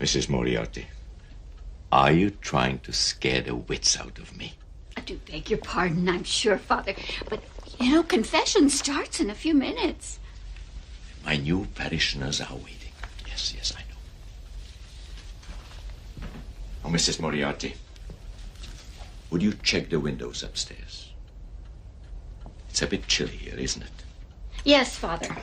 Mrs. Moriarty, are you trying to scare the wits out of me? I do beg your pardon, I'm sure, Father. But, you know, confession starts in a few minutes. My new parishioners are waiting. Yes, I know. Oh, Mrs. Moriarty, would you check the windows upstairs? It's a bit chilly here, isn't it? Yes, Father.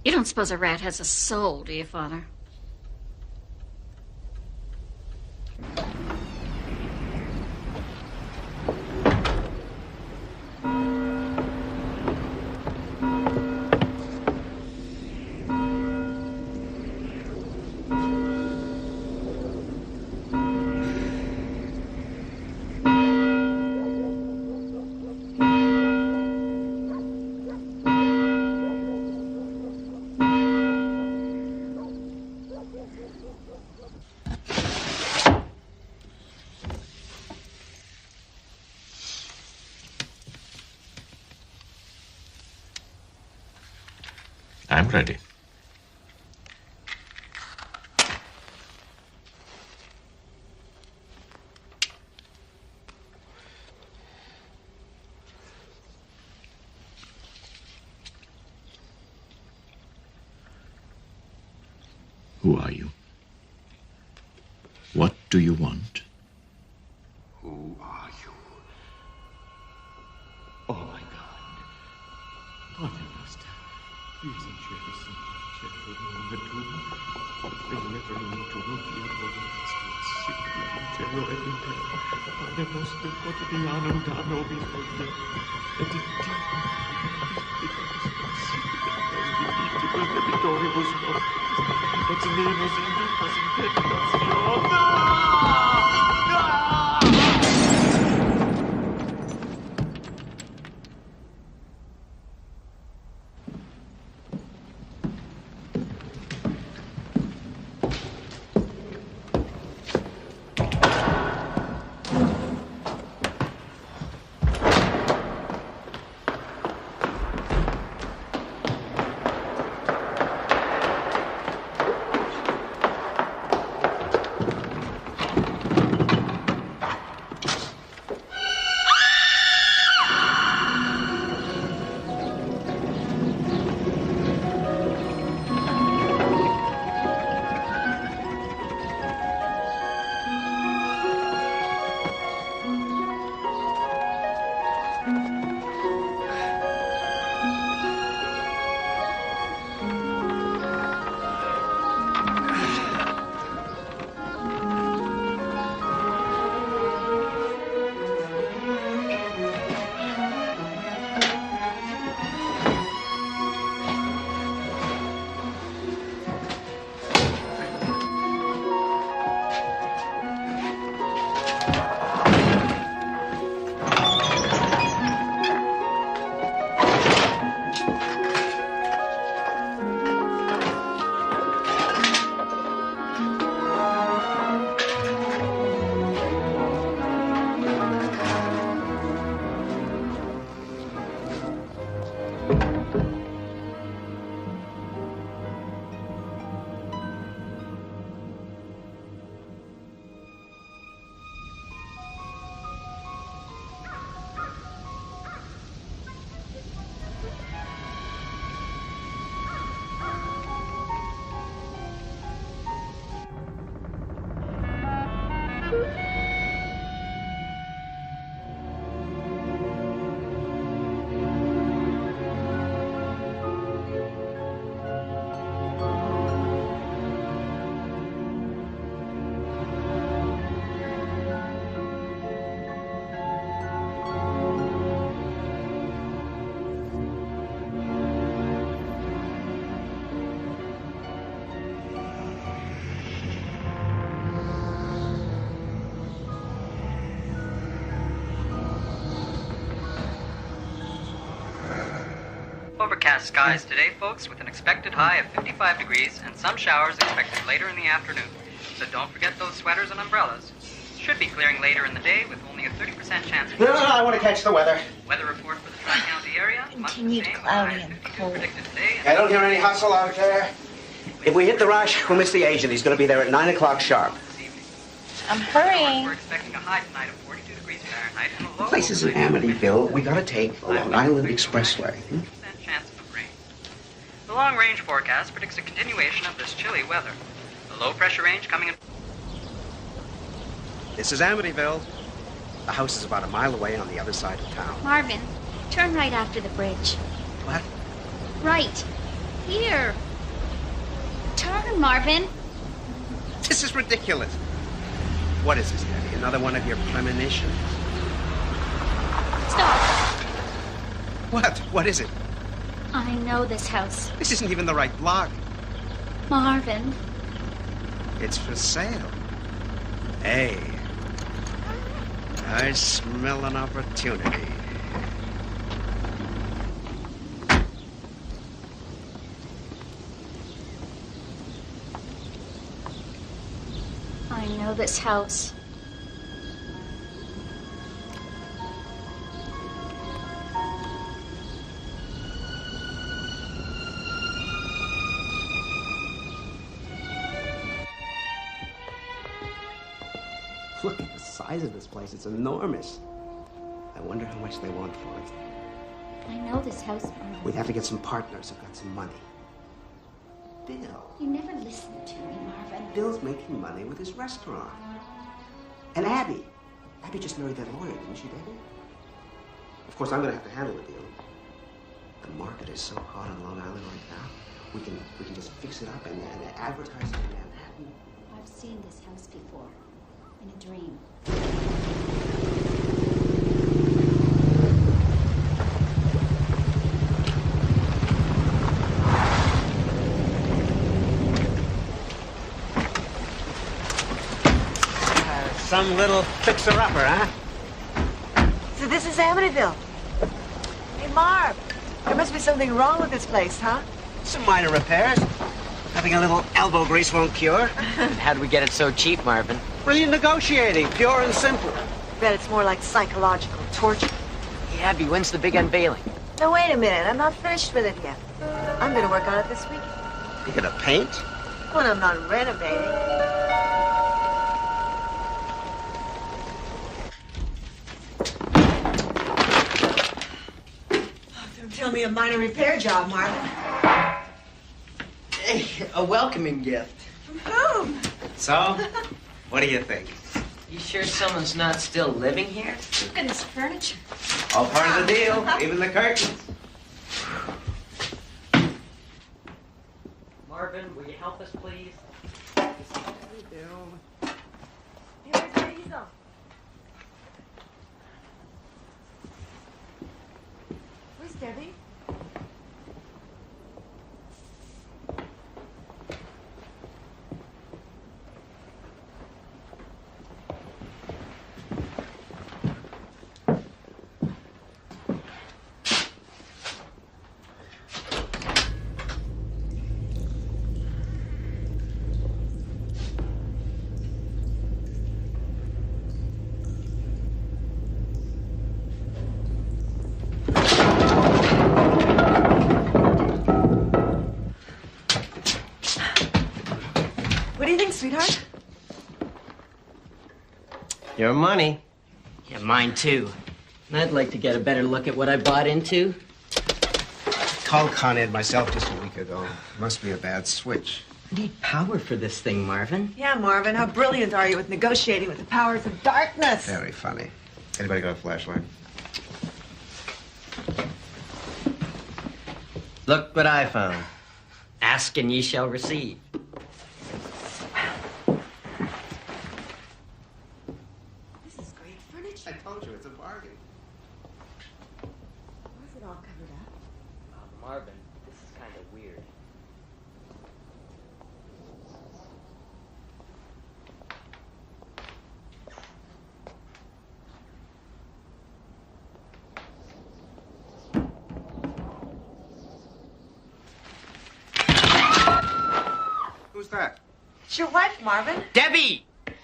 You don't suppose a rat has a soul, do you, Father? I'm ready. Who are you? What do you want? Who are you? Oh, my God. Pater Noster, wir sind schwersten Overcast skies today, folks, with an expected high of 55 degrees and some showers expected later in the afternoon. So don't forget those sweaters and umbrellas. Should be clearing later in the day with only a 30% chance of... No, I want to catch the weather. Weather report for the Tri-County area. Continued cloudy and cold. Predicted today. I don't hear any hustle out there. If we hit the rush, we'll miss the agent. He's going to be there at 9 o'clock sharp. I'm hurrying. We're expecting a high tonight of 42 degrees Fahrenheit and a low. Place is in Amityville. We got to take the Long Island Expressway. 50% chance of rain. The long-range forecast predicts a continuation of this chilly weather. The low-pressure range coming in. This is Amityville. The house is about a mile away on the other side of town. Marvin, turn right after the bridge. What? Right. Here. Turn, Marvin. This is ridiculous. What is this, Daddy? Another one of your premonitions? Stop. What? What is it? I know this house. This isn't even the right block. Marvin. It's for sale. Hey. I smell an opportunity. I know this house. Look at the size of this place. It's enormous. I wonder how much they want for it. I know this house, Marvin. We'd have to get some partners who've got some money. Bill. You never listen to me, Marvin. Bill's making money with his restaurant. And Abby. Abby just married that lawyer, didn't she, Daddy? Of course, I'm going to have to handle the deal. The market is so hot on Long Island right now. We can just fix it up and advertise it in Manhattan. I've seen this house before. In a dream. Some little fixer-upper, huh? So this is Amityville. Hey, Marv, there must be something wrong with this place, huh? Some minor repairs. Nothing a little elbow grease won't cure. How do we get it so cheap, Marvin? Brilliant negotiating, pure and simple. Bet it's more like psychological torture. Hey, Abby, when's the big unveiling? Now, wait a minute. I'm not finished with it yet. I'm going to work on it this week. You gonna paint? When I'm not renovating. Don't tell me a minor repair job, Marvin. Hey, a welcoming gift. From whom? So, what do you think? You sure someone's not still living here? Look at this furniture. All part of the deal, even the curtains. Marvin, will you help us, please? Here's the easel. Where's Debbie? What do you think, sweetheart? Your money. Yeah, mine too. And I'd like to get a better look at what I bought into. Called Con Ed myself just a week ago. Must be a bad switch. I need power for this thing, Marvin. Yeah, Marvin, how brilliant are you with negotiating with the powers of darkness? Very funny. Anybody got a flashlight? Look what I found. Ask and ye shall receive. This is great furniture. I told you, it's a bargain. Why is it all covered up? Marvin, this is kind of weird. Who's that? It's your wife, Marvin. Debbie! In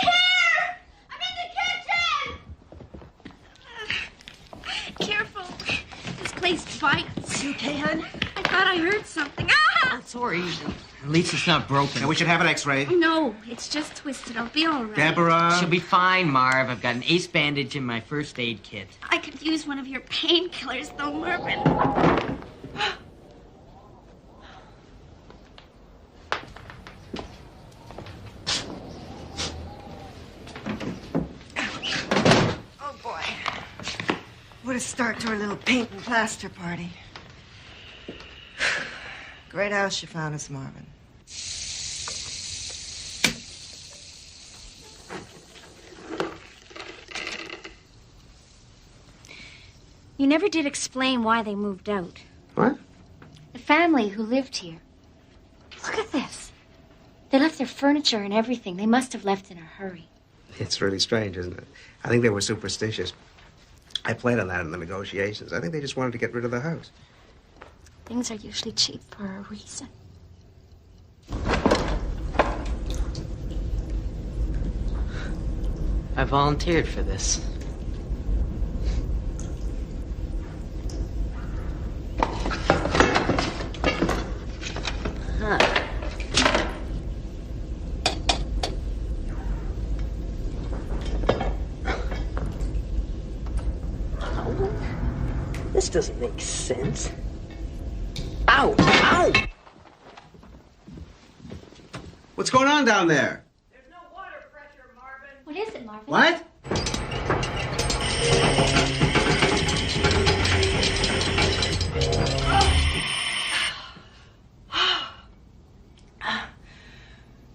here! I'm in the kitchen! Careful. This place bites. You okay, hon? I thought I heard something. Ah! Oh, it's so easy. At least it's not broken. Now, we should have an x-ray. No, it's just twisted. I'll be all right. Deborah. She'll be fine, Marv. I've got an ace bandage in my first aid kit. I could use one of your painkillers, though, Marvin. Oh, boy. What a start to our little paint and plaster party. Great house you found us, Marvin. You never did explain why they moved out. What? The family who lived here. Look at this. They left their furniture and everything. They must have left in a hurry. It's really strange, isn't it? I think they were superstitious. I played on that in the negotiations. I think they just wanted to get rid of the house. Things are usually cheap for a reason. I volunteered for this. Huh. This doesn't make sense. Ow! Ow! What's going on down there? There's no water pressure, Marvin. What is it, Marvin? What?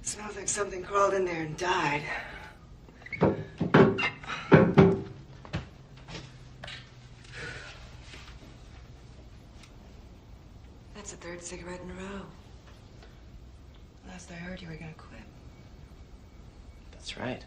Smells like something crawled in there and died. That's the third cigarette in a row. Last I heard, you were gonna quit. That's right.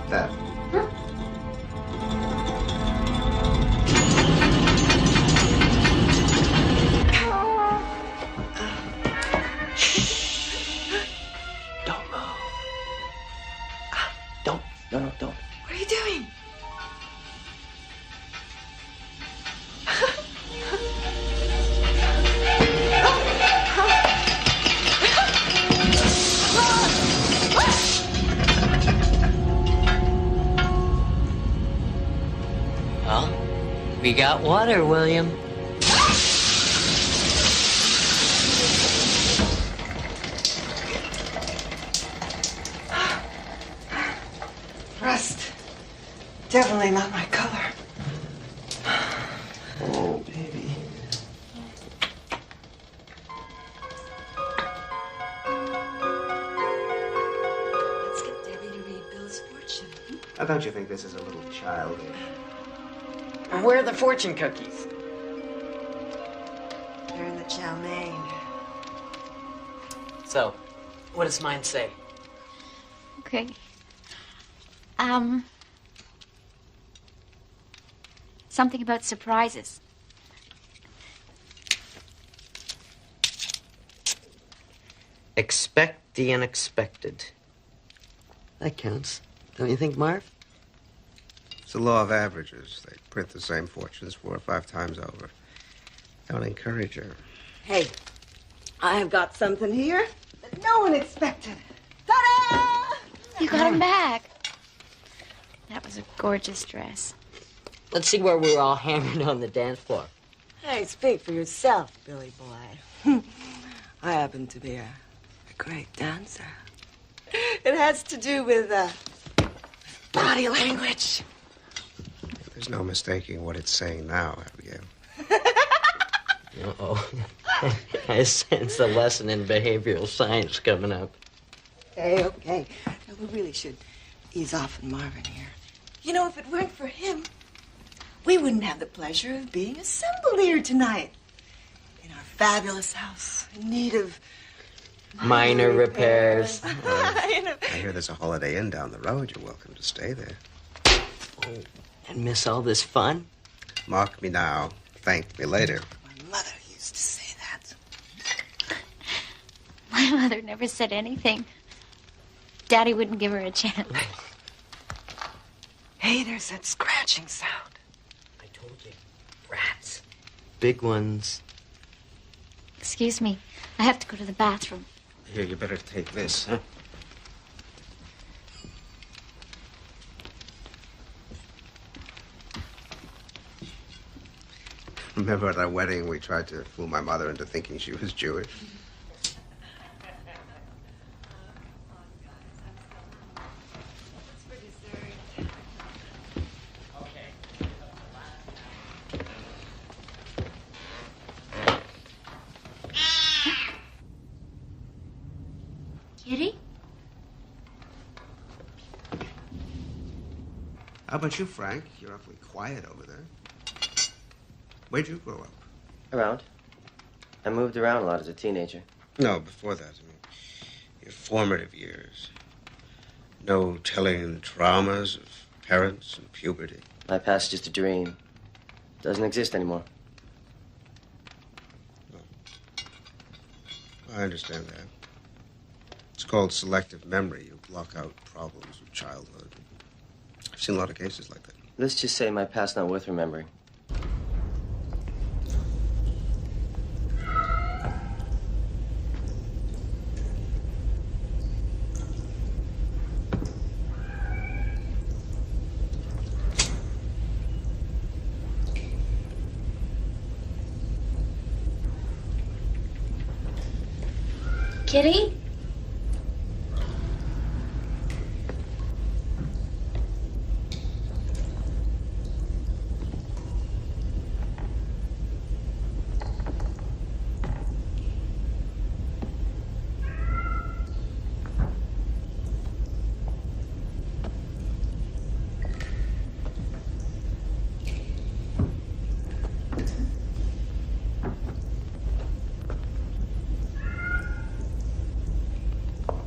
That. Don't move. Don't. No, don't. What are you doing? Well, we got water, William. Rust. Definitely not my color. Oh, baby. Let's get Debbie to read Bill's fortune. Now, don't you think this is a little childish? Where are the fortune cookies? They're in the chow mein. So, what does mine say? Okay. Something about surprises. Expect the unexpected. That counts. Don't you think, Marv? It's the law of averages. They print the same fortunes 4 or 5 times over. Don't encourage her. Hey, I have got something here that no one expected. Ta-da! You got him back. That was a gorgeous dress. Let's see where we're all hammered on the dance floor. Hey, speak for yourself, Billy boy. I happen to be a great dancer. It has to do with body language. There's no mistaking what it's saying now, Abigail. Uh-oh. I sense a lesson in behavioral science coming up. Okay. Now, we really should ease off on Marvin here. You know, if it weren't for him, we wouldn't have the pleasure of being assembled here tonight. In our fabulous house, in need of Minor repairs. I hear there's a Holiday Inn down the road. You're welcome to stay there. Oh, and miss all this fun? Mock me now. Thank me later. My mother used to say that. My mother never said anything. Daddy wouldn't give her a chance. Hey, there's that scratching sound. I told you. Rats. Big ones. Excuse me. I have to go to the bathroom. Here, you better take this, huh? Remember at our wedding, we tried to fool my mother into thinking she was Jewish? Kitty? How about you, Frank? You're awfully quiet over there. Where'd you grow up? Around. I moved around a lot as a teenager. No, before that. I mean, your formative years. No telling the traumas of parents and puberty. My past is just a dream. Doesn't exist anymore. No. I understand that. It's called selective memory. You block out problems of childhood. I've seen a lot of cases like that. Let's just say my past's not worth remembering. Kitty?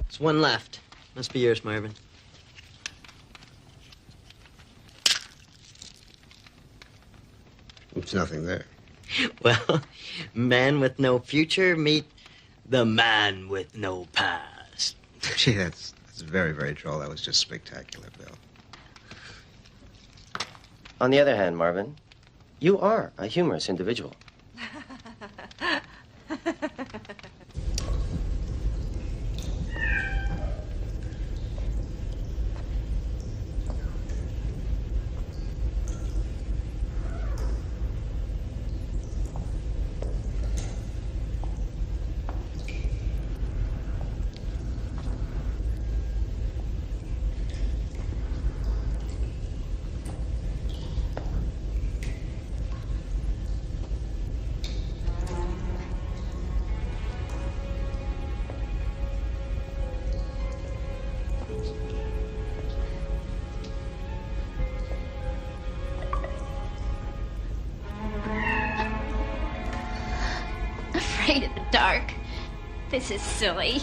There's one left. Must be yours, Marvin. There's nothing there. Well, man with no future meet the man with no past. Gee, that's very, very droll. That was just spectacular, Bill. On the other hand, Marvin, you are a humorous individual. Afraid of the dark. This is silly.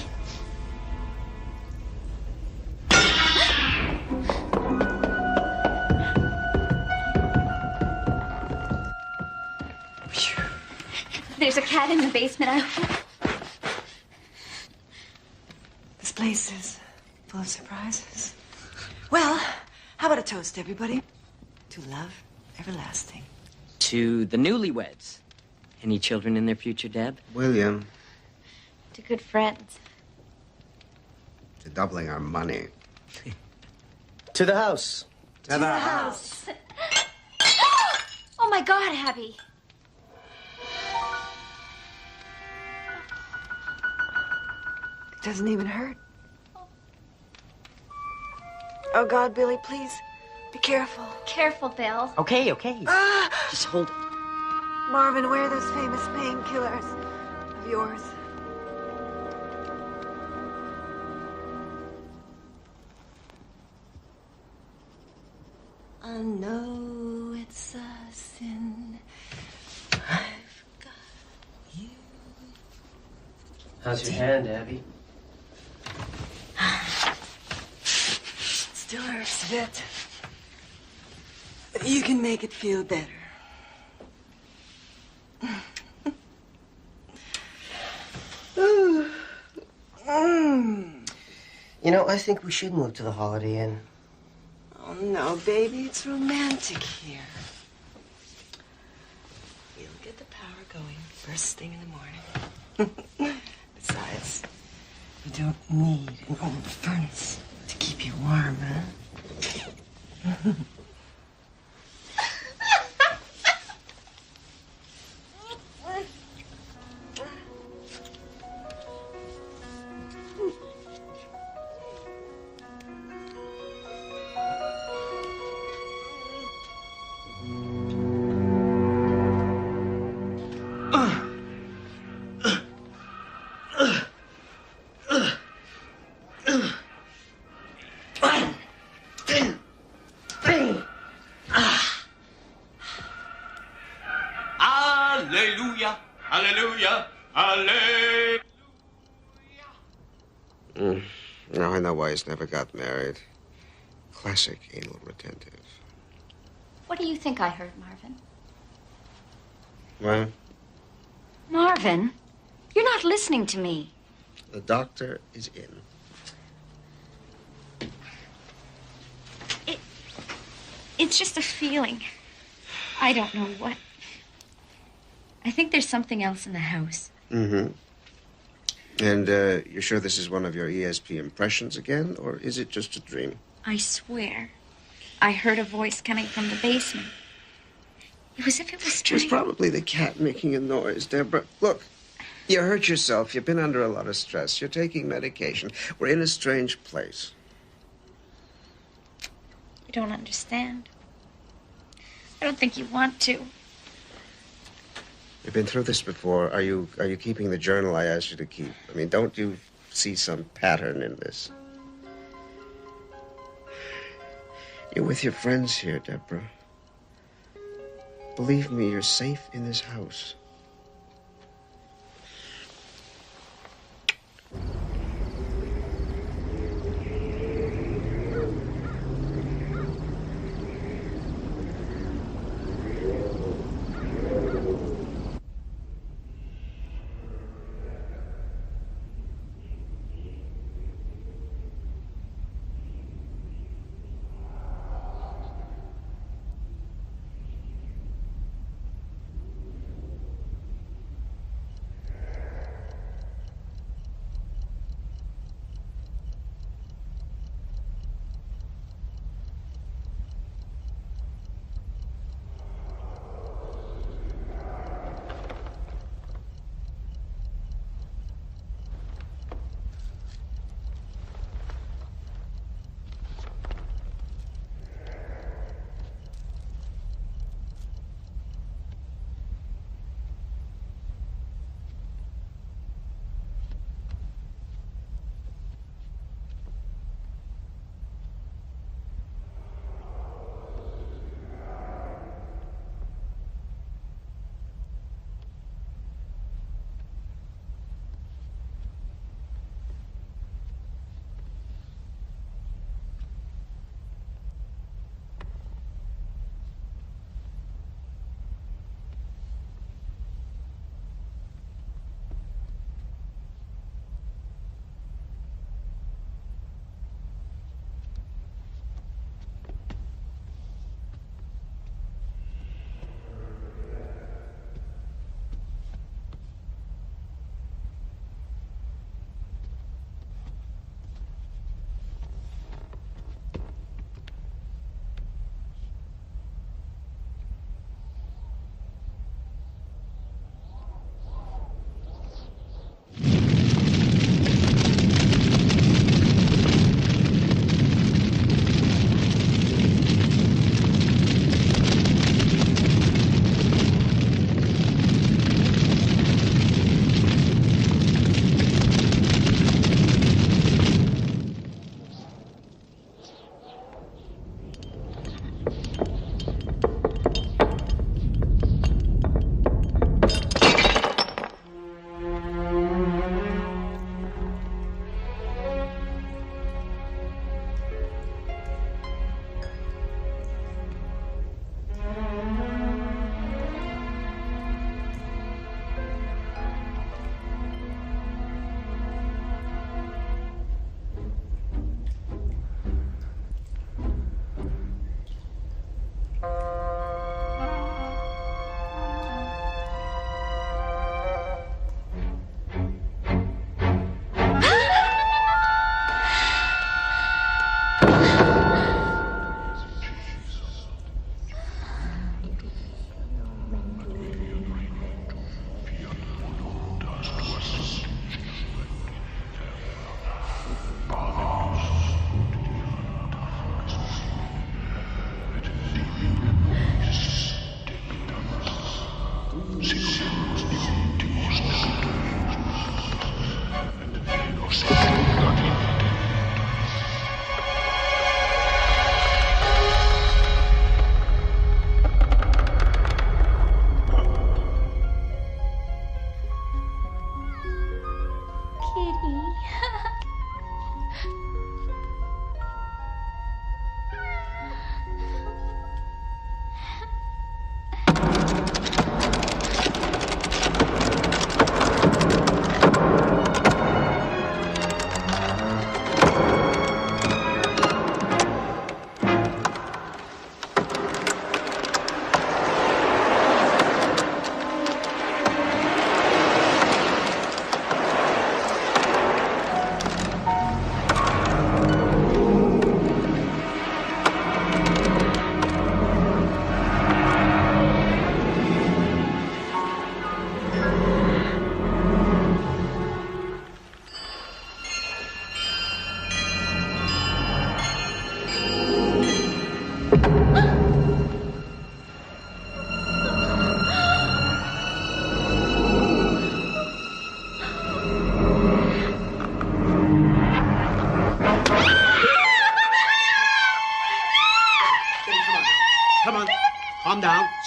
There's a cat in the basement. This place is full of surprises. Well, how about a toast, everybody? To love everlasting. To the newlyweds. Any children in their future, Deb? William, To good friends. to doubling our money. To the house. To the house. Oh my God, Abby. It doesn't even hurt. Oh, God, Billy, please, be careful. Careful, Bill. Okay, okay. Ah! Just hold it. Marvin, where are those famous painkillers of yours? I know it's a sin. I've got you. How's your hand, Abby? still hurts a bit. But you can make it feel better. You know, I think we should move to the Holiday Inn. Oh, no, baby. It's romantic here. We'll get the power going first thing in the morning. Besides, we don't need an old furnace to keep you warm, huh? Hallelujah, hallelujah, hallelujah. Now I know why he's never got married. Classic anal retentive. What do you think I heard, Marvin? Well, Marvin, you're not listening to me. the doctor is in. It's just a feeling. I don't know what. I think there's something else in the house. Mm-hmm. And you're sure this is one of your ESP impressions again, or is it just a dream? I swear, I heard a voice coming from the basement. It was as if it was It's trying... probably the cat making a noise, Deborah. Look, you hurt yourself. You've been under a lot of stress. You're taking medication. We're in a strange place. You don't understand. I don't think you want to. You've been through this before. Are you keeping the journal I asked you to keep? I mean, don't you see some pattern in this? You're with your friends here, Deborah. Believe me, you're safe in this house.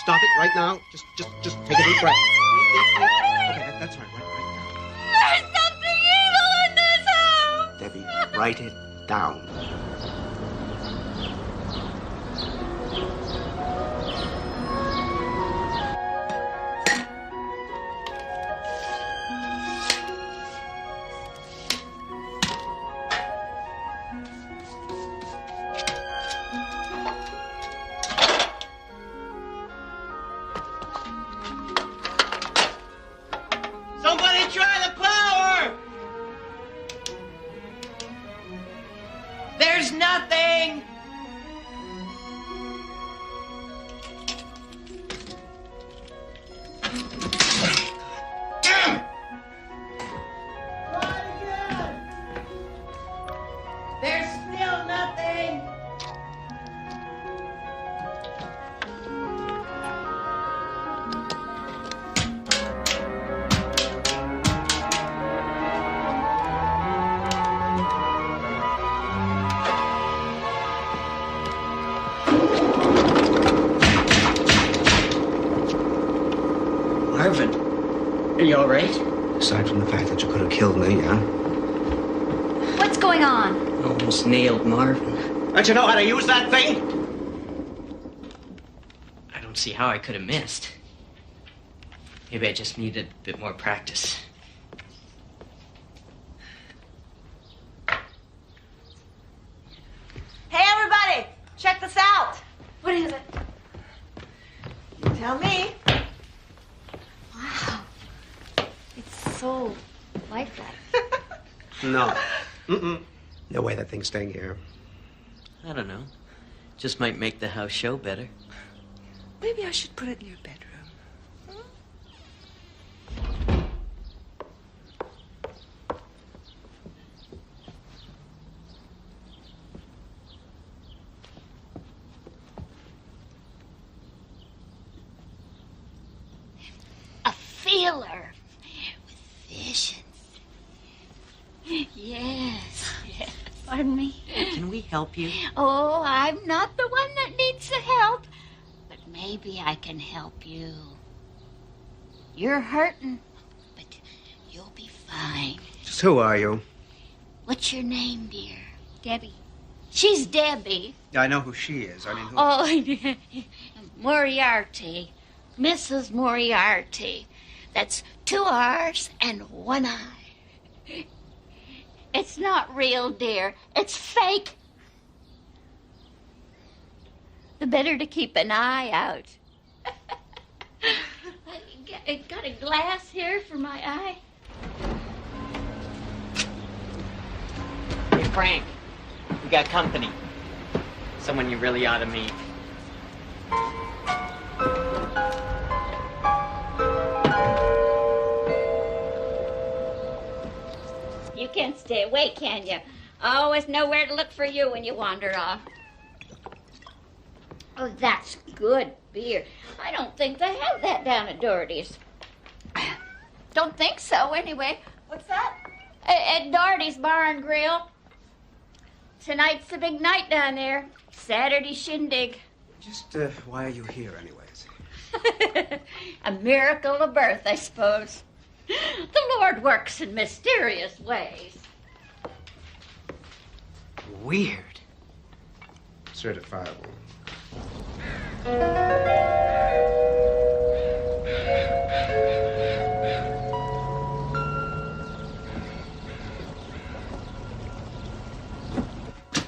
Stop it right now. Just take a deep breath. Okay, that's right. There's something evil in this house! Debbie, write it down. Somebody try the power! There's nothing! There's still nothing! Marvin, are you all right? Aside from the fact that you could have killed me, yeah? What's going on? Almost nailed Marvin. Don't you know how to use that thing? I don't see how I could have missed. Maybe I just needed a bit more practice. Hey, everybody! Check this out! What is it? You tell me. Wow. It's so lifelike. No. Mm-mm. No way that thing's staying here. I don't know. Just might make the house show better. Maybe I should put it in your bedroom. A feeler with visions. Yes. Pardon me? Can we help you? Oh, I'm not the one that needs the help. But maybe I can help you. You're hurting, but you'll be fine. Just who are you? What's your name, dear? Debbie. She's Debbie. I know who she is. I mean, who... Oh, Moriarty. Mrs. Moriarty. That's 2 R's and 1 I. It's not real, dear. It's fake. The better to keep an eye out. I got a glass here for my eye. Hey, Frank. We got company. Someone you really ought to meet. You can't stay away, can you? Always know where to look for you when you wander off. Oh, that's good beer. I don't think they have that down at Doherty's. Don't think so, anyway. What's that? At Doherty's Bar and Grill. Tonight's the big night down there. Saturday shindig. Just, why are you here, anyways? A miracle of birth, I suppose. The Lord works in mysterious ways. Weird. Certifiable.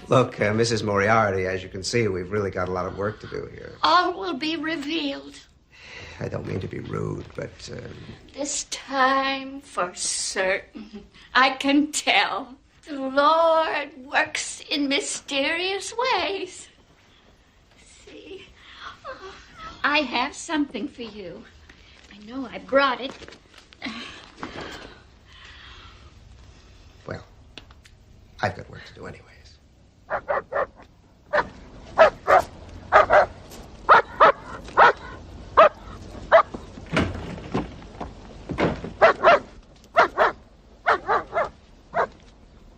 Look, Mrs. Moriarty, as you can see, we've really got a lot of work to do here. All will be revealed. I don't mean to be rude, but... This time, for certain, I can tell. The Lord works in mysterious ways. See, I have something for you. I know I brought it. Well, I've got work to do anyways.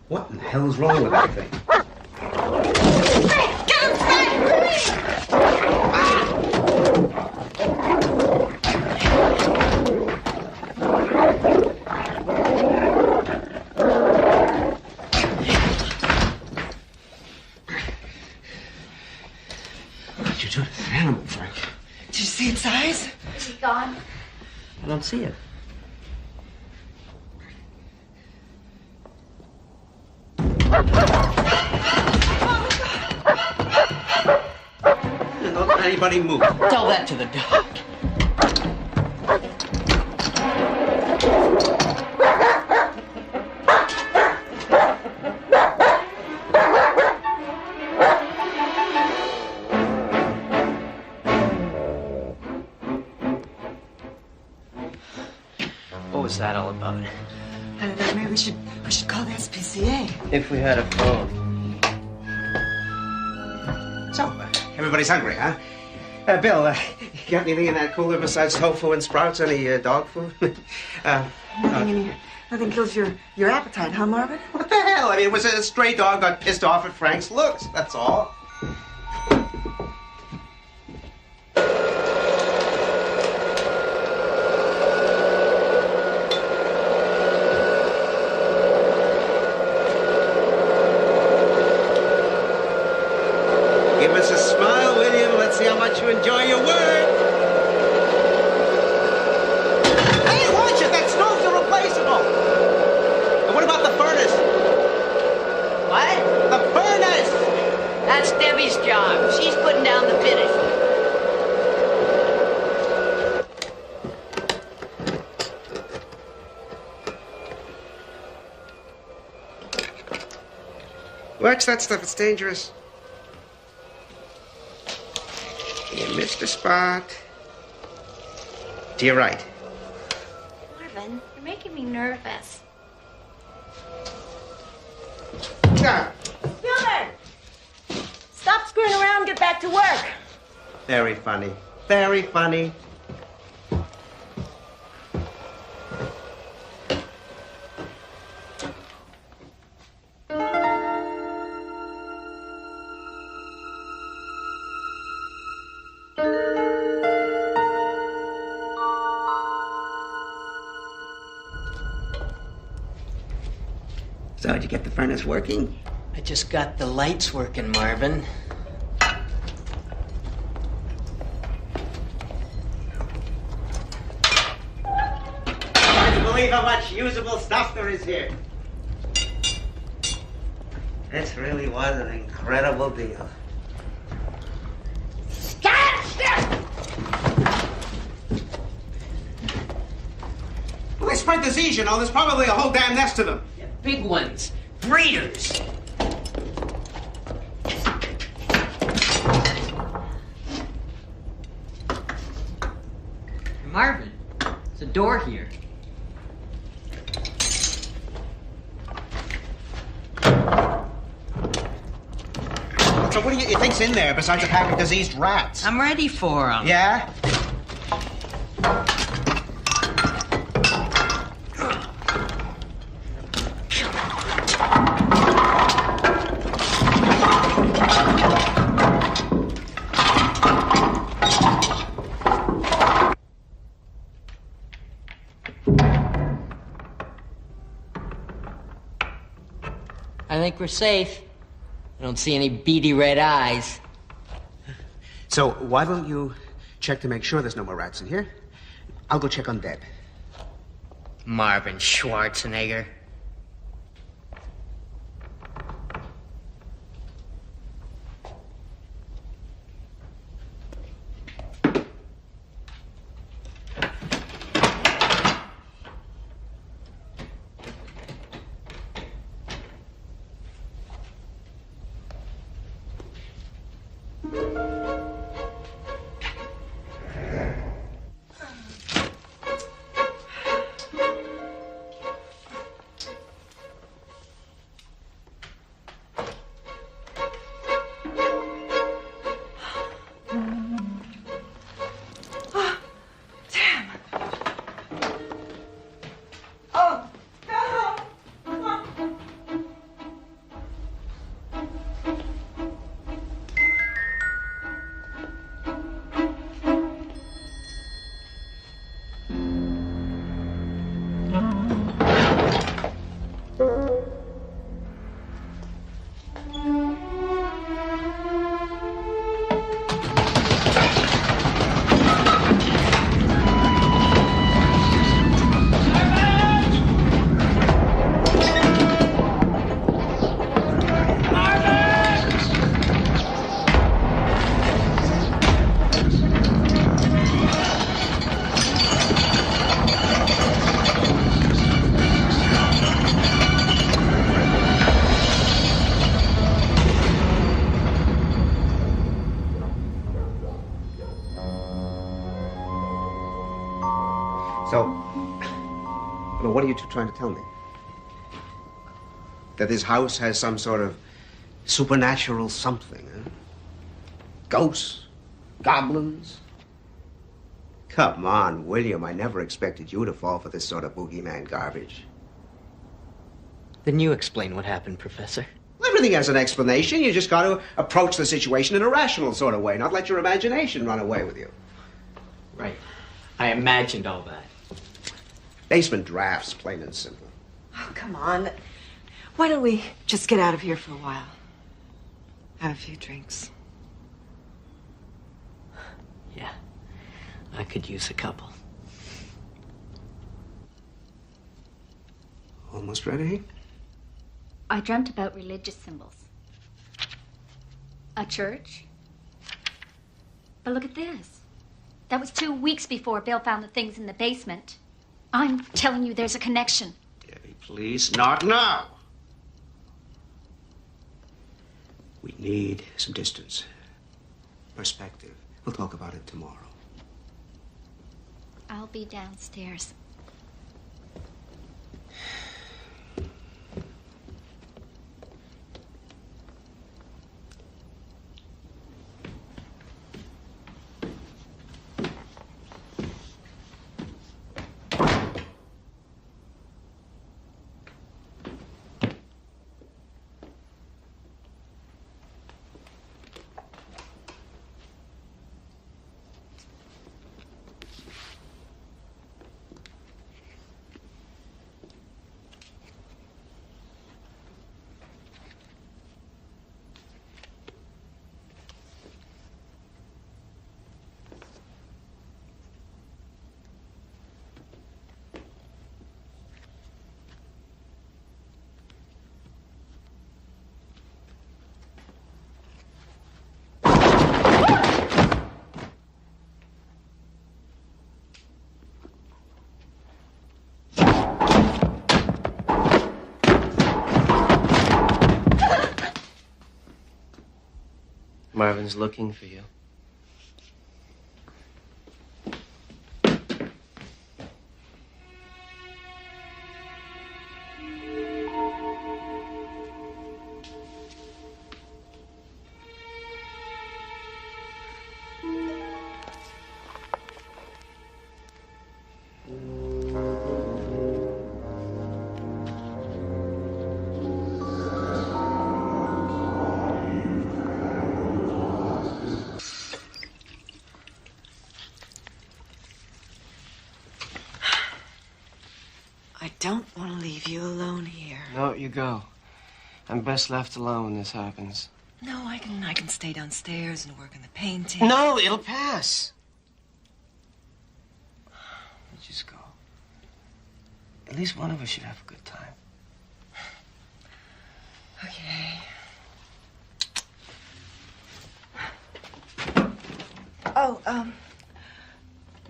What in the hell's wrong with that thing? Is he gone? I don't see it. Don't let anybody move. Tell that to the dog. What was that all about? I don't know, maybe we should call the SPCA. If we had a phone. So, everybody's hungry, huh? Bill, you got anything in that cooler besides tofu and sprouts? Any dog food? Nothing in here. Nothing kills your appetite, huh, Marvin? What the hell? I mean, it was a stray dog got pissed off at Frank's looks, that's all. Give us a smile, will you? Let's see how much you enjoy your work. Hey, watch it! That stove's irreplaceable! And what about the furnace? What? The furnace! That's Debbie's job. She's putting down the finish. Watch that stuff, it's dangerous. You missed a spot. To your right. Marvin, you're making me nervous. Yeah. Spiller! Stop screwing around and get back to work. Very funny. Very funny. So, did you get the furnace working? I just got the lights working, Marvin. Hard to believe how much usable stuff there is here. This really was an incredible deal. Well, they spread disease, you know. There's probably a whole damn nest of them. Yeah, big ones. Breeders. Marvin, there's a door here. So what do you think's in there besides a pack of diseased rats? I'm ready for them. Yeah? I think we're safe. I don't see any beady red eyes. So why don't you check to make sure there's no more rats in here? I'll go check on Deb. Marvin Schwarzenegger. So, well, what are you two trying to tell me? That this house has some sort of supernatural something, huh? Ghosts? Goblins? Come on, William. I never expected you to fall for this sort of boogeyman garbage. Then you explain what happened, Professor. Everything has an explanation. You just got to approach the situation in a rational sort of way, not let your imagination run away with you. Right. I imagined all that. Basement drafts, plain and simple. Oh, come on. Why don't we just get out of here for a while? Have a few drinks. Yeah. I could use a couple. Almost ready? I dreamt about religious symbols. A church. But look at this. That was 2 weeks before Bill found the things in the basement. I'm telling you there's a connection. Debbie, please, not now. We need some distance. Perspective. We'll talk about it tomorrow. I'll be downstairs. Marvin's looking for you. I don't want to leave you alone here. No, you go. I'm best left alone when this happens. No, I can stay downstairs and work on the painting. No, it'll pass. Let's just go. At least one of us should have a good time. Okay. Oh,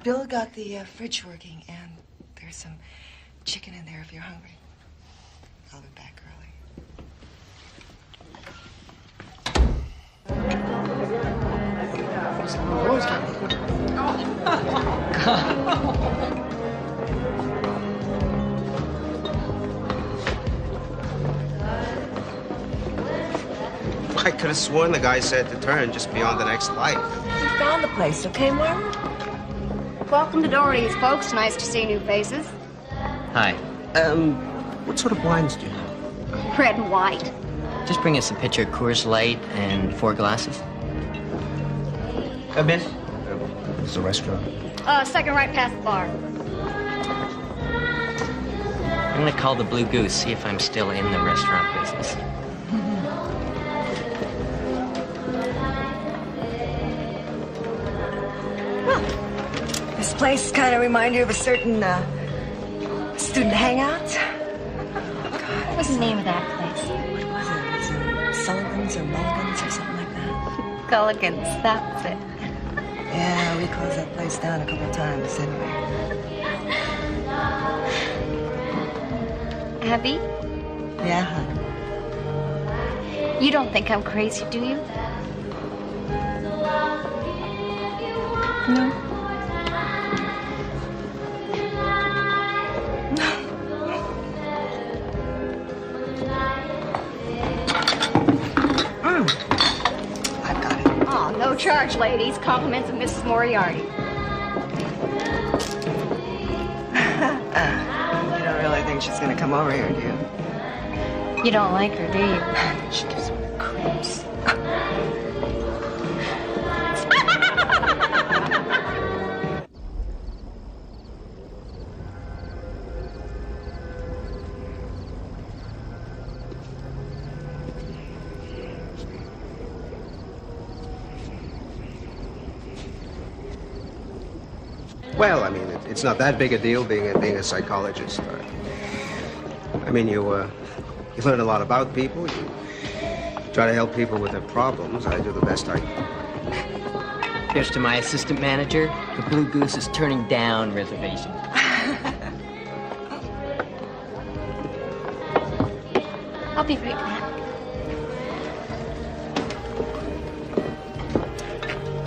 Bill got the fridge working, and there's some chicken in there if you're hungry. I'll be back I could have sworn the guy said to turn just beyond the next light. We found the place, okay, Marvin? Welcome to Doherty's, folks. Nice to see new faces. Hi. What sort of wines do you have? Red and white. Just bring us a pitcher of Coors Light and 4 glasses. Come in. It's a restaurant. Second right past the bar. I'm gonna call the Blue Goose, see if I'm still in the restaurant business. This place kind of reminds you of a certain student hangout. What was the name of that place? What was it? Was it Sullivan's or Mulligan's or something like that? Gulligan's, that's it. Yeah, we closed that place down a couple of times, didn't we? Abby, Yeah, hon. you don't think I'm crazy, do you? No. charge, ladies. Compliments of Mrs. Moriarty. You don't really think she's gonna come over here, do you? You don't like her, do you? She gives me the creeps. Well, I mean, it's not that big a deal being a psychologist. I mean, you learn a lot about people. You try to help people with their problems. I do the best I can. Here's to my assistant manager. The Blue Goose is turning down reservations. I'll be right back.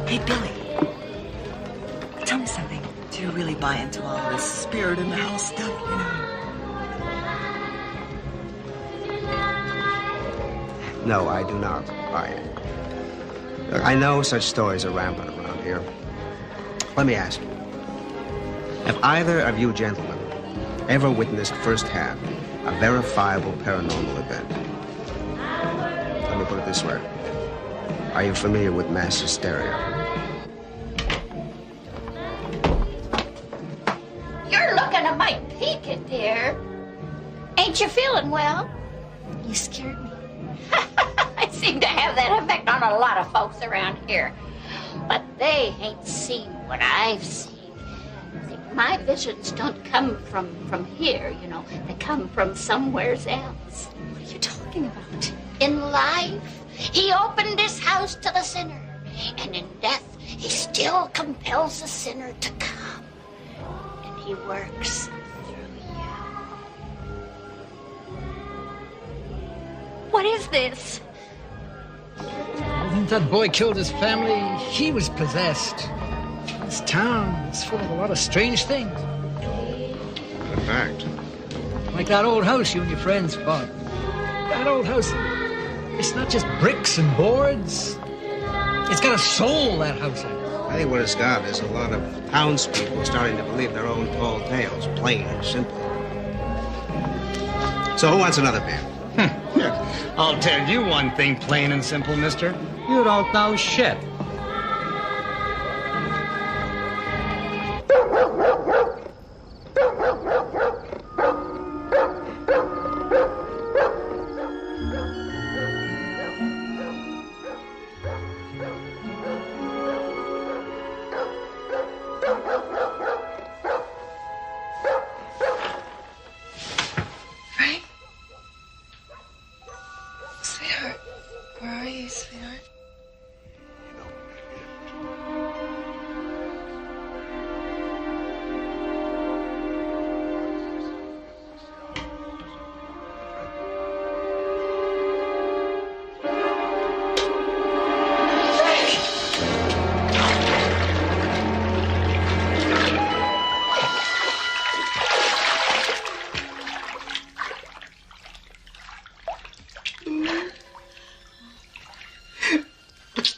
Hey, Billy. Tell me something. Do you really buy into all of this spirit in the house stuff, you know? No, I do not buy it. Look, I know such stories are rampant around here. Let me ask you. Have either of you gentlemen ever witnessed firsthand a verifiable paranormal event? Let me put it this way. Are you familiar with mass hysteria? You're looking a mite peaked, dear. Ain't you feeling well? You scared me. I seem to have that effect on a lot of folks around here. But they ain't seen what I've seen. See, my visions don't come from here, you know. They come from somewheres else. What are you talking about? In life, he opened his house to the sinner. And in death, he still compels the sinner to come. And he works through you. What is this? Since that boy killed his family, he was possessed. This town is full of a lot of strange things. In fact. Like that old house you and your friends bought. That old house, it's not just bricks and boards. It's got a soul, that house has. I think what it's got is a lot of townspeople starting to believe their own tall tales, plain and simple. So who wants another beer? I'll tell you one thing, plain and simple, mister. You don't know shit. Sweetheart, where are you, sweetheart?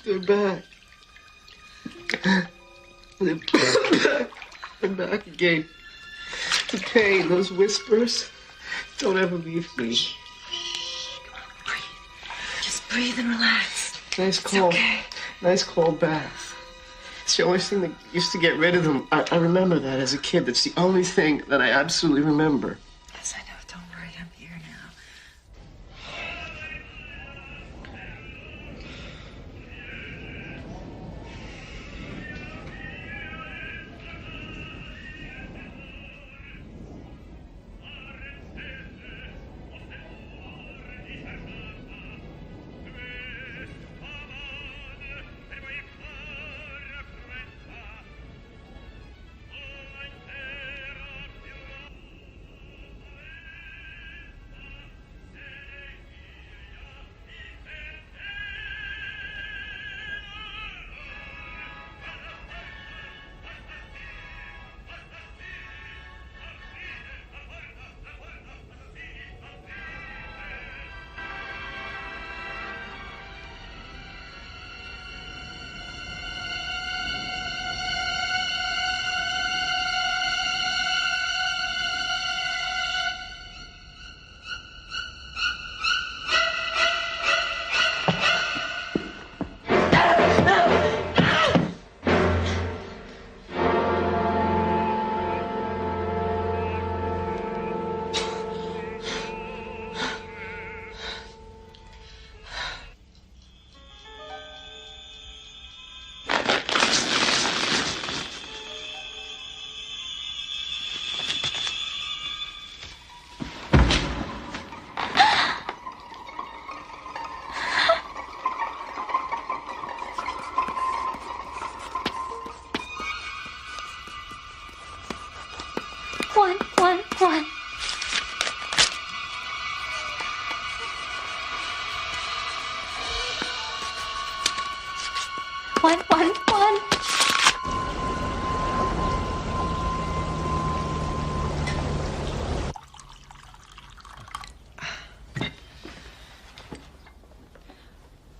They're back. They're back again. The pain, those whispers. Don't ever leave me. Just breathe and relax. Nice cold. Okay. Nice cold bath. It's the only thing that used to get rid of them. I remember that as a kid. That's the only thing that I absolutely remember. Yes, I know. Don't worry. I'm here now. One. One.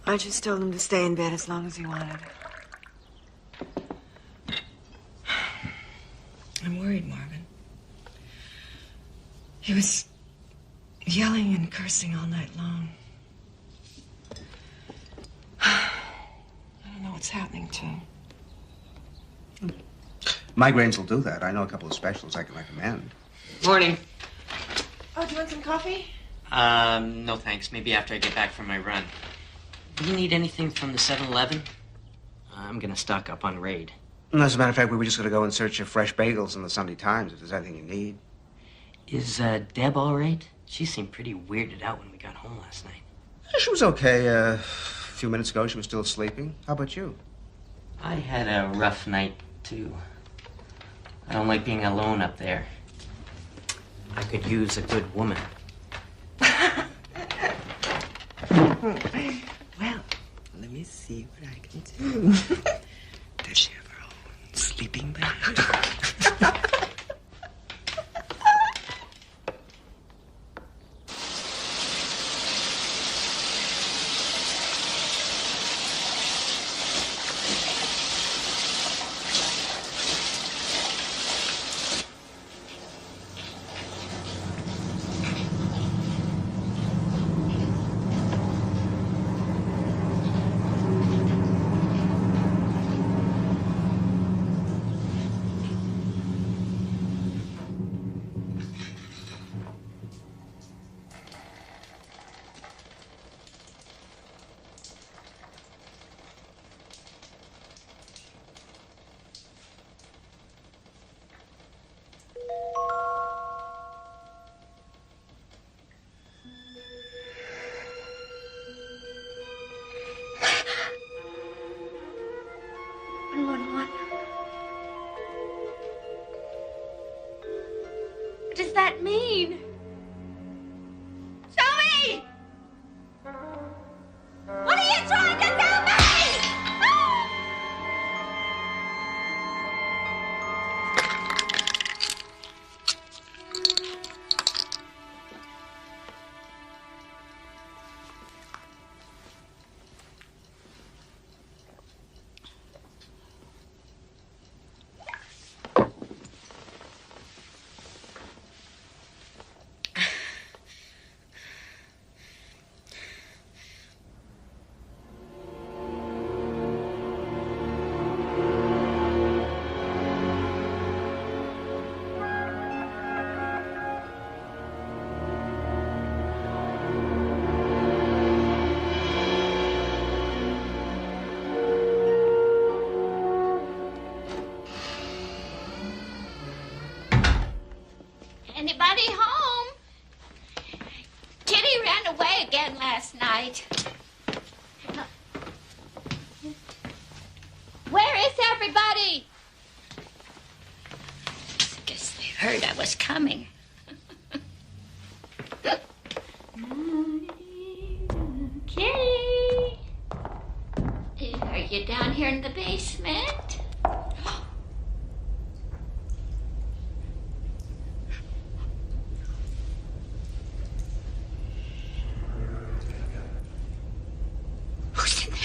I just told him to stay in bed as long as he wanted. I'm worried, Marvin. He was yelling and cursing all night long. I don't know what's happening to him. Migraines will do that. I know a couple of specials I can recommend. Morning. Oh, do you want some coffee? No thanks. Maybe after I get back from my run. Do you need anything from the 7-Eleven? I'm gonna stock up on Raid. As a matter of fact, we were just going to go in search of fresh bagels in the Sunday Times if there's anything you need. Is Deb all right? She seemed pretty weirded out when we got home last night. She was okay. A few minutes ago, she was still sleeping. How about you? I had a rough night, too. I don't like being alone up there. I could use a good woman. Well, let me see what I can do. Does she have her own sleeping bag? What does that mean? Zoe! What are you trying to tell me? Anybody home? Kitty ran away again last night. Where is everybody? Guess they heard I was coming. Kitty! Are you down here in the basement? Who's in there?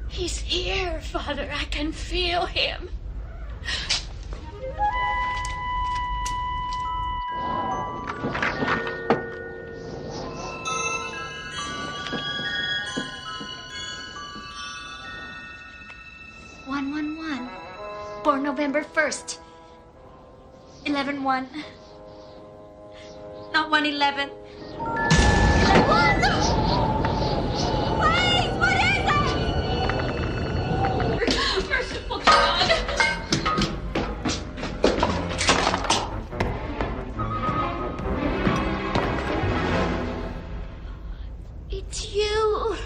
He's here, Father. I can feel him. November 1st. 11-1. Not 1-11. 11-1! Please, what is it? Merciful God! It's you.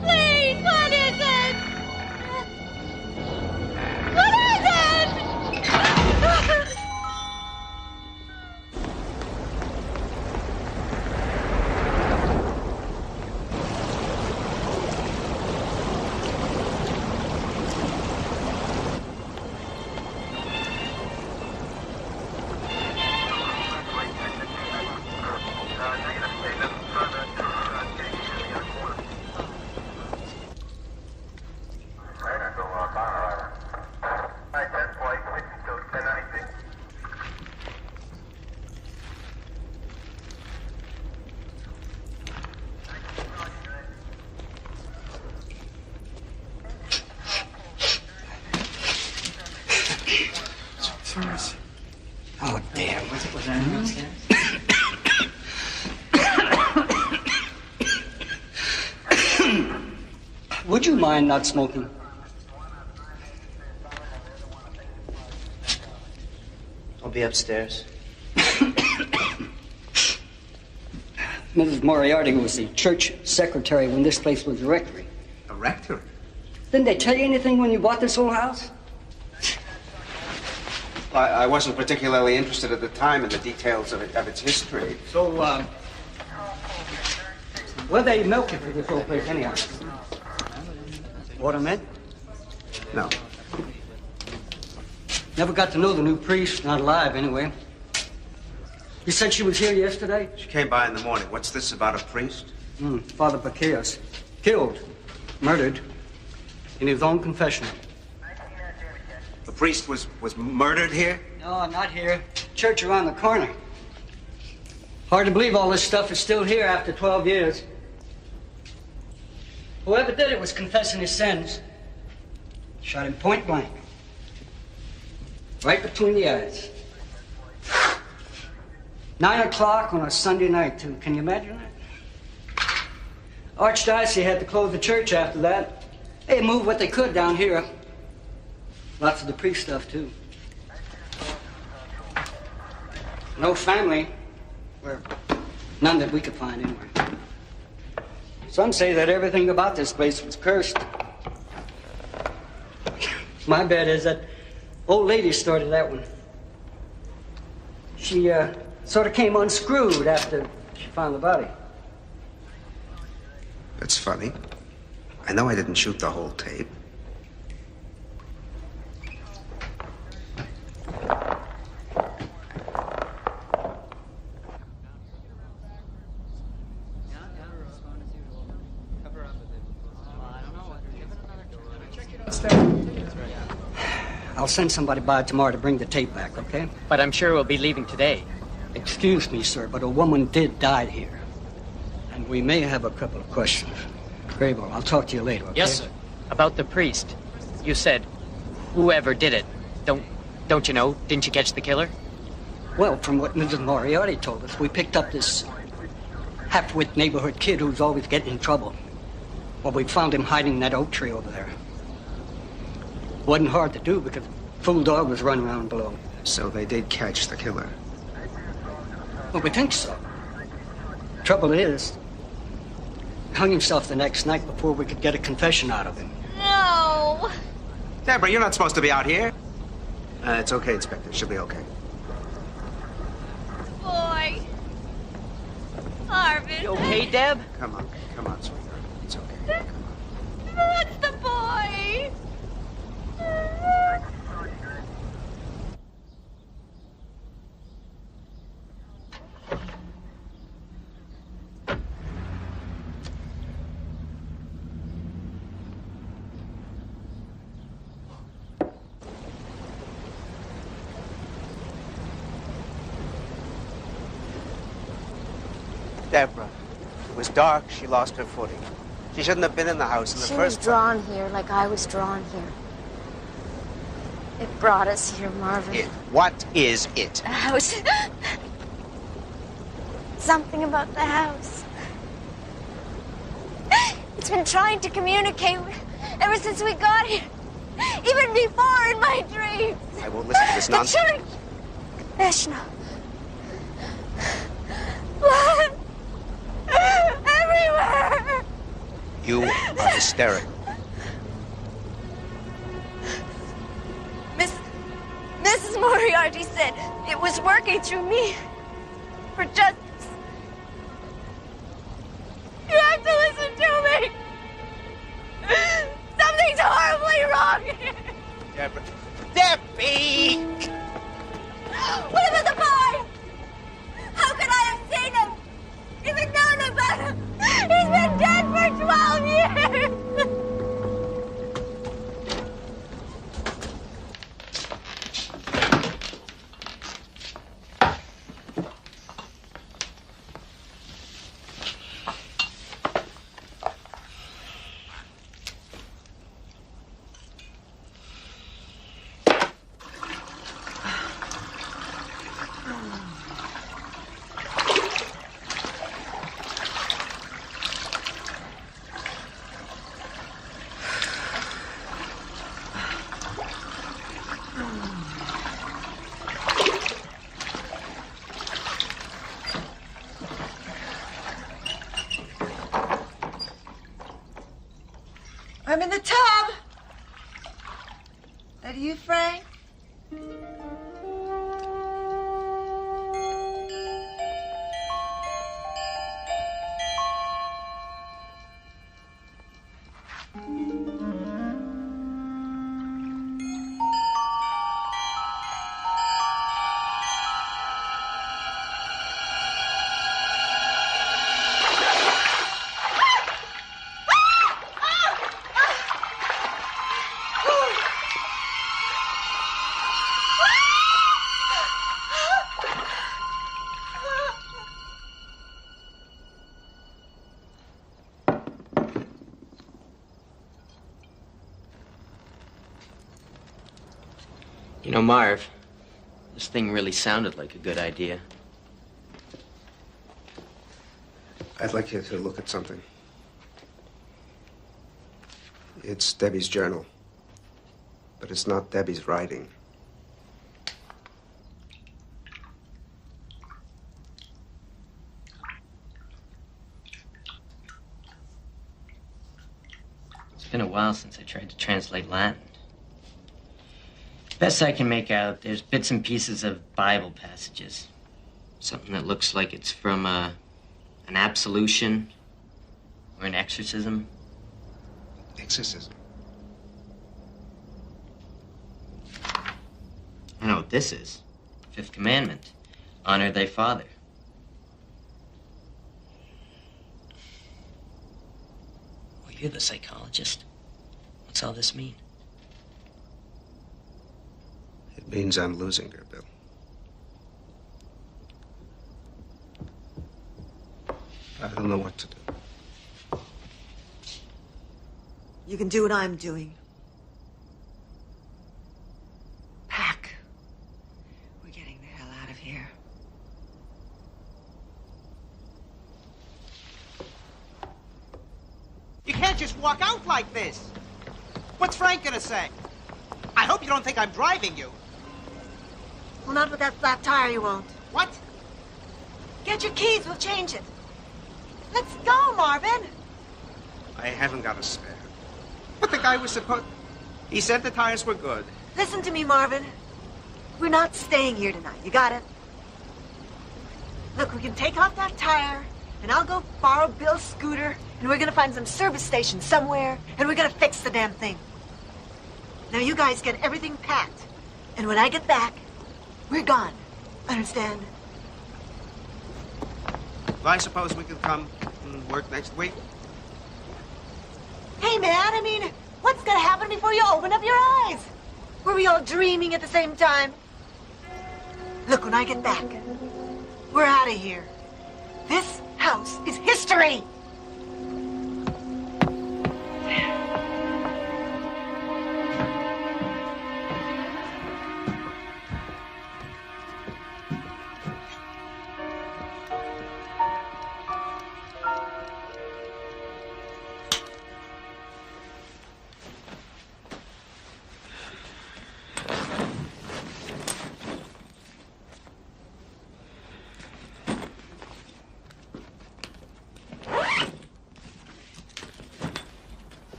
Please, what is it? What is it? Oh, damn. Was that upstairs? Would you mind not smoking? I'll be upstairs. Mrs. Moriarty was the church secretary when this place was a rectory. A rectory? Didn't they tell you anything when you bought this old house? I wasn't particularly interested at the time in the details of its history. So, where they milk it for this old place anyhow? Watermen? No. Never got to know the new priest, not alive anyway. You said she was here yesterday? She came by in the morning. What's this about a priest? Father Bacchaeus. Killed. Murdered. In his own confessional. The priest was murdered here? No, not here. Church around the corner. Hard to believe all this stuff is still here after 12 years. Whoever did it was confessing his sins. Shot him point blank. Right between the eyes. 9 o'clock on a Sunday night, too. Can you imagine that? Archdiocese had to close the church after that. They moved what they could down here. Lots of the priest stuff, too. No family. Well, none that we could find anywhere. Some say that everything about this place was cursed. My bet is that old lady started that one. She, sort of came unscrewed after she found the body. That's funny. I know I didn't shoot the whole tape. I'll send somebody by tomorrow to bring the tape back, okay? But I'm sure we'll be leaving today. Excuse me, sir, but a woman did die here. And we may have a couple of questions. Grable, I'll talk to you later, okay? Yes, sir. About the priest. You said, whoever did it. Don't you know? Didn't you catch the killer? Well, from what Mrs. Moriarty told us, we picked up this half-wit neighborhood kid who's always getting in trouble. Well, we found him hiding in that oak tree over there. Wasn't hard to do because the fool dog was running around below. So they did catch the killer. Well, we think so. Trouble is, he hung himself the next night before we could get a confession out of him. No! Deborah, you're not supposed to be out here. It's okay, Inspector. She'll be okay. Boy. Arvin. You okay, Deb? Come on, sweetheart. It's okay. That's the boy! Deborah, was dark, she lost her footing. She shouldn't have been in the house in the She first was drawn here like I was drawn here. It brought us here, Marvin. It. What is it? The house. Something about the house. It's been trying to communicate ever since we got here. Even before in my dreams. I won't listen to this nonsense. The church. Confessional. Blood. Everywhere. You are hysterical. Mrs. Moriarty said it was working through me for justice. You have to listen to me. Something's horribly wrong here. Deborah. Debbie! What about the boy? How could I have seen him? Even known about him? He's been dead for 12 years. I'm in the tub. That you, Frank? You know, Marv, this thing really sounded like a good idea. I'd like you to look at something. It's Debbie's journal, but it's not Debbie's writing. It's been a while since I tried to translate Latin. Best I can make out, there's bits and pieces of Bible passages. Something that looks like it's from an absolution or an exorcism. Exorcism? I know what this is. Fifth commandment. Honor thy father. Well, you're the psychologist. What's all this mean? It means I'm losing her, Bill. I don't know what to do. You can do what I'm doing. Pack. We're getting the hell out of here. You can't just walk out like this. What's Frank gonna say? I hope you don't think I'm driving you. Well, not with that flat tire, you won't. What? Get your keys, we'll change it. Let's go, Marvin. I haven't got a spare. But the guy was supposed... He said the tires were good. Listen to me, Marvin. We're not staying here tonight. You got it? Look, we can take off that tire, and I'll go borrow Bill's scooter, and we're gonna find some service station somewhere, and we're gonna fix the damn thing. Now you guys get everything packed, and when I get back, we're gone. Understand? Well, I suppose we could come and work next week. Hey, man, I mean, what's gonna happen before you open up your eyes? Were we all dreaming at the same time? Look, when I get back, we're out of here. This house is history.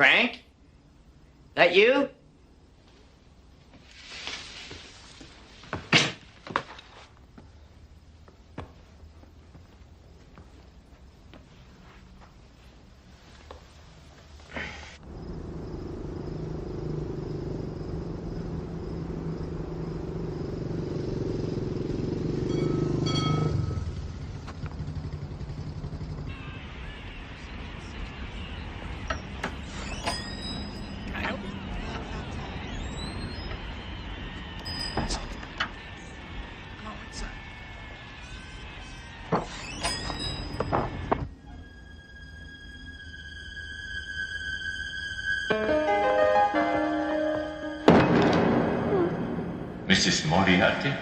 Frank? That you? Mrs. Moriarty?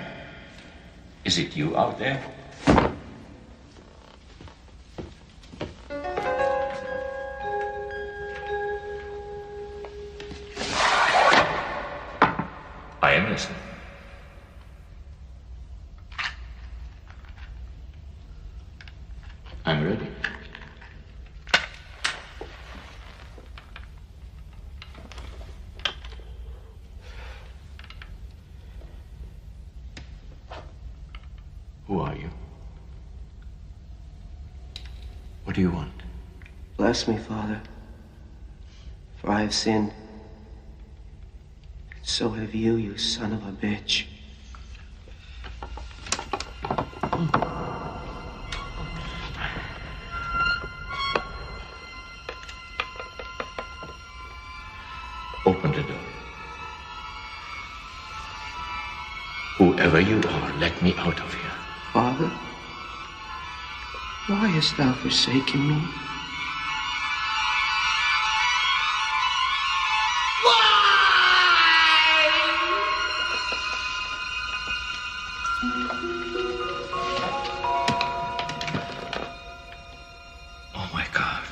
Is it you out there? I am listening. I'm ready. Who are you? What do you want? Bless me, Father, for I have sinned. And so have you, you son of a bitch. Open the door. Whoever you are, let me out of here. Father, why hast thou forsaken me? Oh my God.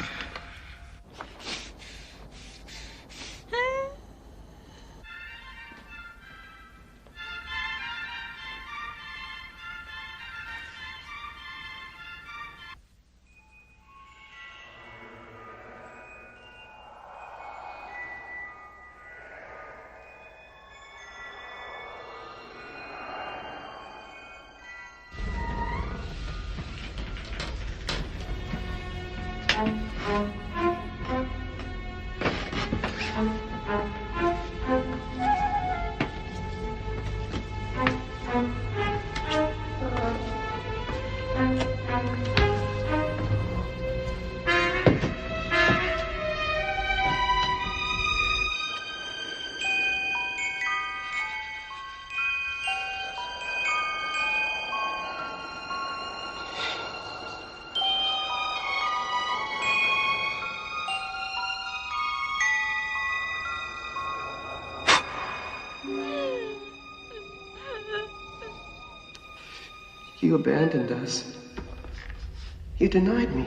You abandoned us. You denied me.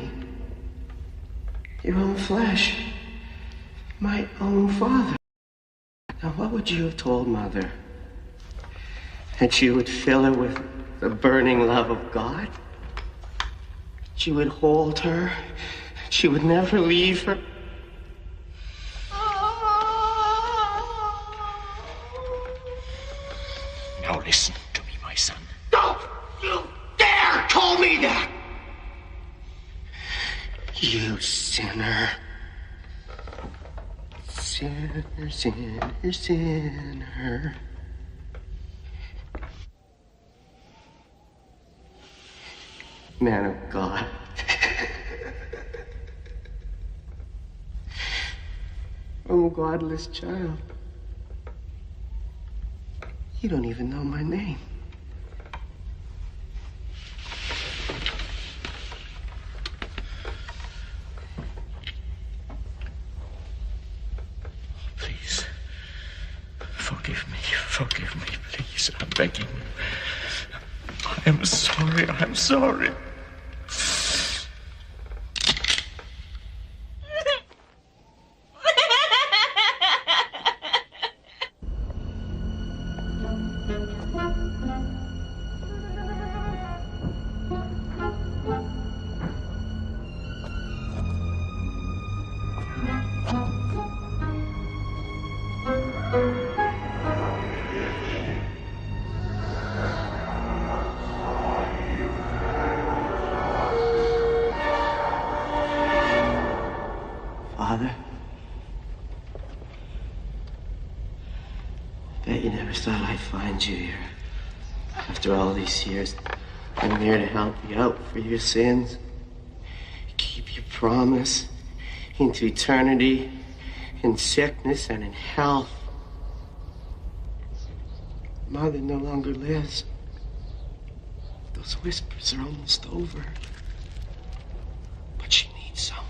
Your own flesh. My own father. Now, what would you have told Mother? That you would fill her with the burning love of God? That you would hold her? That you would never leave her? Now listen to me, my son. Don't you dare call me that! You sinner. Sinner, sinner, sinner. Man of God. Oh, godless child. You don't even know my name. Please. Forgive me, please. I'm begging you. I am sorry, I'm sorry. Father, bet you never thought I'd find you here. After all these years, I'm here to help you out for your sins. Keep your promise into eternity, in sickness and in health. Mother no longer lives. Those whispers are almost over. But she needs someone.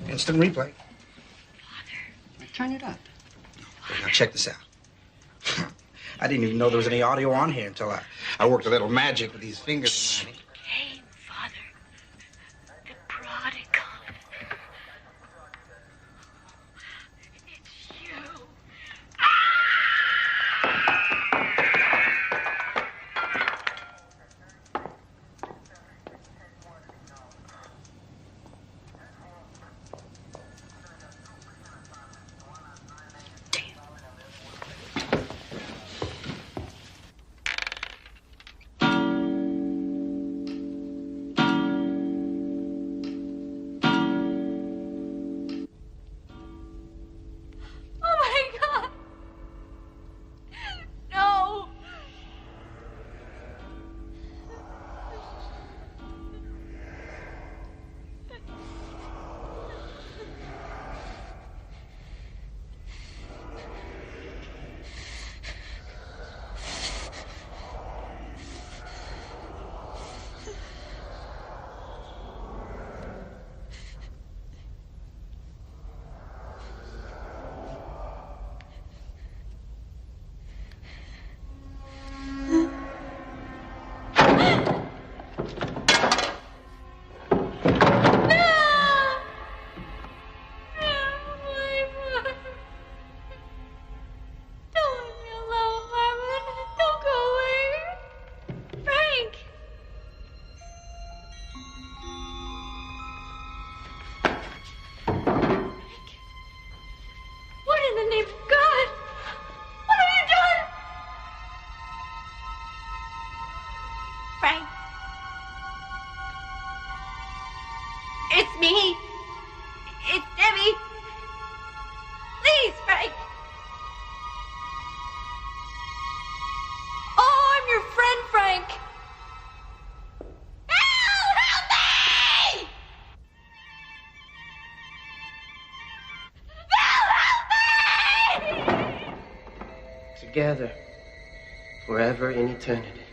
Instant replay. Father. Turn it up. Now check this out. I didn't even know there was any audio on here until I worked a little magic with these fingers of mine. Came, Father. The prodigal. It's you. together forever in eternity.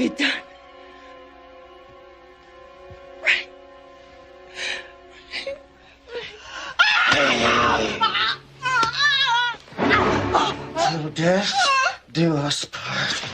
leave it done. Till death do us part.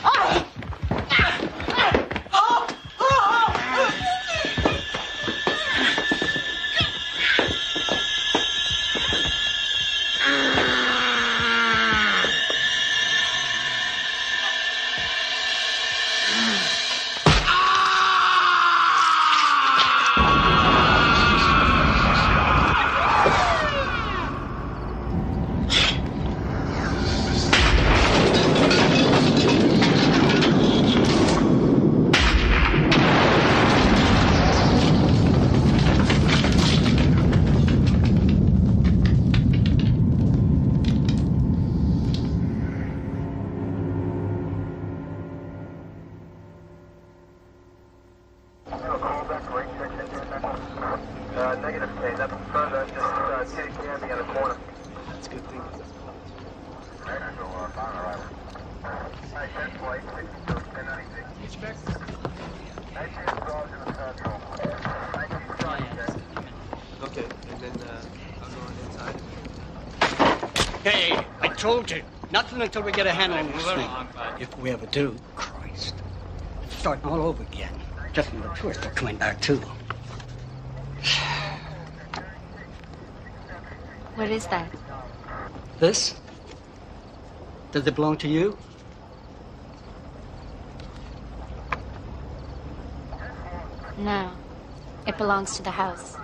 Hey, I told you, nothing until we get a handle on this thing. If we ever do, Christ, it's starting all over again. Just when the tourists are coming back too. What is that? This? Does it belong to you? No. It belongs to the house.